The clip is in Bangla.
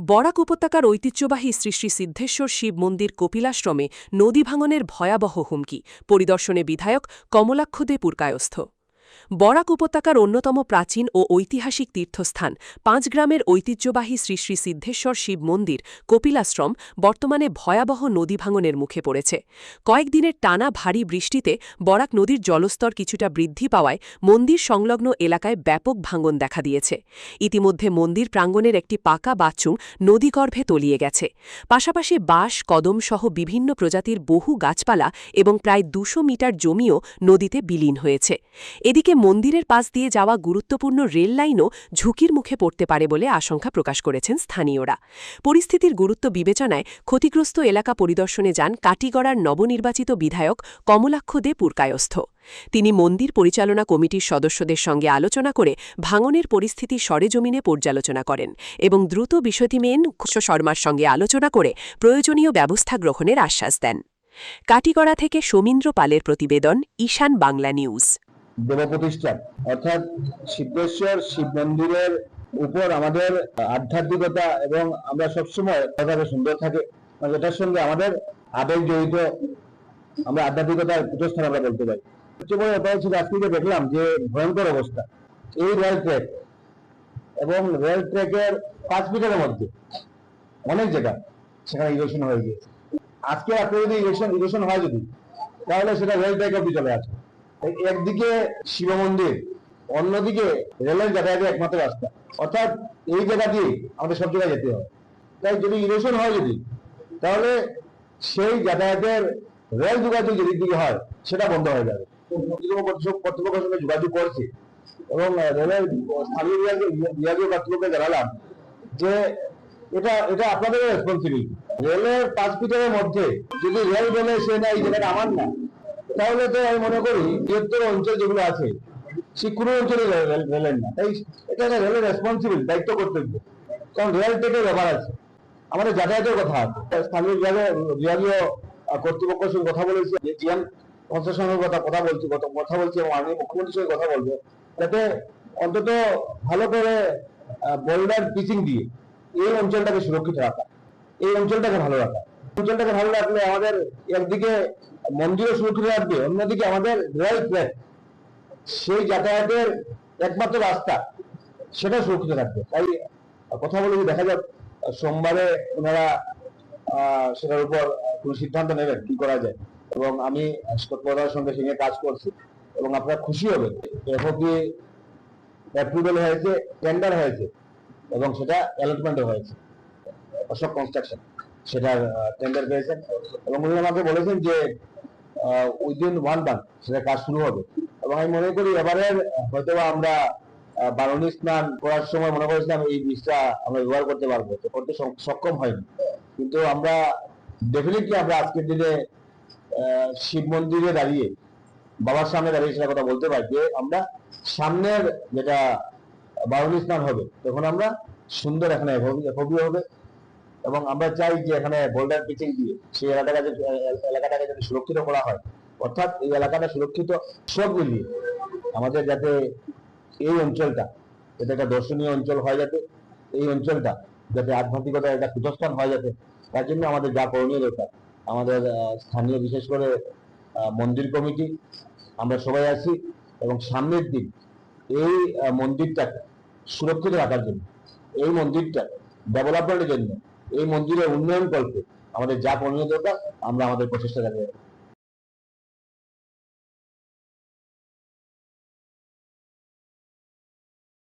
বরাক উপত্যকার ঐতিহ্যবাহী শ্রী শ্রী সিদ্ধেশ্বর শিব মন্দির কপিলাশ্রমে নদী ভাঙনের ভয়াবহ হুমকি, পরিদর্শনে বিধায়ক কমলাক্ষ দে পুরকায়স্থ। বরাক উপত্যকার অন্যতম প্রাচীন ও ঐতিহাসিক তীর্থস্থান পাঁচগ্রামের ঐতিহ্যবাহী শ্রী শ্রী সিদ্ধেশ্বর শিব মন্দির কপিলাশ্রম বর্তমানে ভয়াবহ নদী ভাঙনের মুখে পড়েছে। কয়েকদিনের টানা ভারী বৃষ্টিতে বরাক নদীর জলস্তর কিছুটা বৃদ্ধি পাওয়ায় মন্দির সংলগ্ন এলাকায় ব্যাপক ভাঙন দেখা দিয়েছে। ইতিমধ্যে মন্দির প্রাঙ্গণের একটি পাকা বাথরুম নদীগর্ভে তলিয়ে গেছে। পাশাপাশি বাঁশ, কদম সহ বিভিন্ন প্রজাতির বহু গাছপালা এবং প্রায় ২০০ মিটার জমিও নদীতে বিলীন হয়েছে। এদিকে মন্দিরের পাশ দিয়ে যাওয়া গুরুত্বপূর্ণ রেল লাইনও ঝুঁকির মুখে পড়তে পারে বলে আশঙ্কা প্রকাশ করেছেন স্থানীয়রা। পরিস্থিতির গুরুত্ব বিবেচনায় ক্ষতিগ্রস্ত এলাকা পরিদর্শনে যান কাটিগড়ার নবনির্বাচিত বিধায়ক কমলাক্ষ দে পুরকায়স্থ। তিনি মন্দির পরিচালনা কমিটির সদস্যদের সঙ্গে আলোচনা করে ভাঙনের পরিস্থিতি সরেজমিনে পর্যালোচনা করেন এবং দ্রুত বিষয়টি মেন শর্মার সঙ্গে আলোচনা করে প্রয়োজনীয় ব্যবস্থা গ্রহণের আশ্বাস দেন। কাটিগড়া থেকে সমীন্দ্র পালের প্রতিবেদন, ঈশান বাংলা নিউজ। দেবপ্রতিষ্ঠান অর্থাৎ সিদ্ধেশ্বর শিব মন্দিরের উপর আমাদের আধ্যাত্মিকতা এবং আমরা সবসময় সুন্দর থাকে, এটার সঙ্গে আমাদের আবেগ জড়িত। আমরা আধ্যাত্মিকতার পীঠস্থান আমরা বলতে পারি। সবচেয়ে বড় ব্যাপার ছিল আজকে দেখলাম যে ভয়ঙ্কর অবস্থা। এই রেল ট্র্যাক এবং রেল ট্র্যাকের 5 মিটারের মধ্যে অনেক জায়গা সেখানে ইরোশন হয়ে গিয়েছে। আজকে রাত্রে যদি ইরোশন হয় যদি, তাহলে সেটা রেল ট্র্যাক অব্দি চলে আসে। একদিকে শিব মন্দির, অন্যদিকে রেলের যাতায়াতের একমাত্র রাস্তা, অর্থাৎ এই জায়গা দিয়ে আমাদের সব জায়গায় যেতে হয়। তাই যদি ইরোশন হয় যদি, তাহলে সেই যাতায়াতের রেল যোগাযোগ যেদিক দিকে হয় সেটা বন্ধ হয়ে যাবে। কর্তৃপক্ষের সঙ্গে যোগাযোগ করছি এবং রেলের স্থানীয় বিভাগীয় কর্তৃপক্ষকে জানালাম যে এটা আপনাদের রেসপন্সিবিলিটি। রেলের 5 মিটারের মধ্যে যদি রেল বলে সে না এই জায়গাটা আমার না, তাহলে তো আমি মনে করি বৃহত্তর অঞ্চল যেগুলো আছে সে কোনো অঞ্চলে রেলের না। তাই এটা রেলের রেসপন্সিবল দায়িত্ব কর্তব্য, কারণ রেল থেকে ব্যাপার আছে, আমাদের যাতায়াতের কথা আছে। স্থানীয় বিভাগীয় কর্তৃপক্ষের সঙ্গে কথা বলেছি, জিএম কনসেশনের কথা বলছি এবং আমি মুখ্যমন্ত্রীর সঙ্গে কথা বলবো, যাতে অন্তত ভালো করে বোল্ডার পিচিং দিয়ে এই অঞ্চলটাকে সুরক্ষিত রাখা, এই অঞ্চলটাকে ভালো রাখা। অঞ্চলটাকে ভালো রাখলে আমাদের একদিকে মন্দিরও সুরক্ষিত রাখবে, অন্যদিকে আমাদের রেল ট্র্যাক সেই যাতায়াতের একমাত্র রাস্তা সেটা সুরক্ষিত রাখবে। তাই কথা বলে দেখা যাক সোমবারে ওনারা সেটার উপর কোনো সিদ্ধান্ত নেবেন কি করা যায়, এবং আমি তৎপরতার সঙ্গে সঙ্গে কাজ করছি এবং আপনারা খুশি হবেন। এফওপি অ্যাপ্রুভাল হয়েছে, টেন্ডার হয়েছে এবং সেটা অ্যালটমেন্টও হয়েছে। অশোক কনস্ট্রাকশন সেটার টেন্ডার পেয়েছেন এবং উনি আমাকে বলেছেন যে উইদিন 1 মান্থ সেটা কাজ শুরু হবে। এবং আমি মনে করি এবারের হয়তো আমরা বারণী স্নান করার সময় মনে করেছিলাম এই বীজটা আমরা ব্যবহার করতে পারবো, করতে সক্ষম হয়নি, কিন্তু আমরা ডেফিনেটলি আমরা আজকের দিনে শিব মন্দিরে দাঁড়িয়ে, বাবার সামনে দাঁড়িয়ে সেটা কথা বলতে পারি যে আমরা সামনের যেটা বারণী স্নান হবে তখন আমরা সুন্দর এখানে এফওপি হবে এবং আমরা চাই যে এখানে বোল্ডার পিচিং দিয়ে সেই এলাকাটাকে যদি সুরক্ষিত করা হয়, অর্থাৎ এই এলাকাটা সুরক্ষিত সব মিলিয়ে আমাদের যাতে এই অঞ্চলটা এটা একটা দর্শনীয় অঞ্চল হয়, যাতে এই অঞ্চলটা যাতে আধ্যাত্মিকতার একটা পীঠস্থান হয়, যাতে তার জন্য আমাদের যা করণীয় দরকার, আমাদের স্থানীয় বিশেষ করে মন্দির কমিটি আমরা সবাই আছি এবং সামনের দিন এই মন্দিরটাকে সুরক্ষিত রাখার জন্য, এই মন্দিরটা ডেভেলপমেন্টের জন্য, এই মন্দিরের উন্নয়ন করতে আমাদের যা করণীয় দরকার আমরা আমাদের প্রচেষ্টা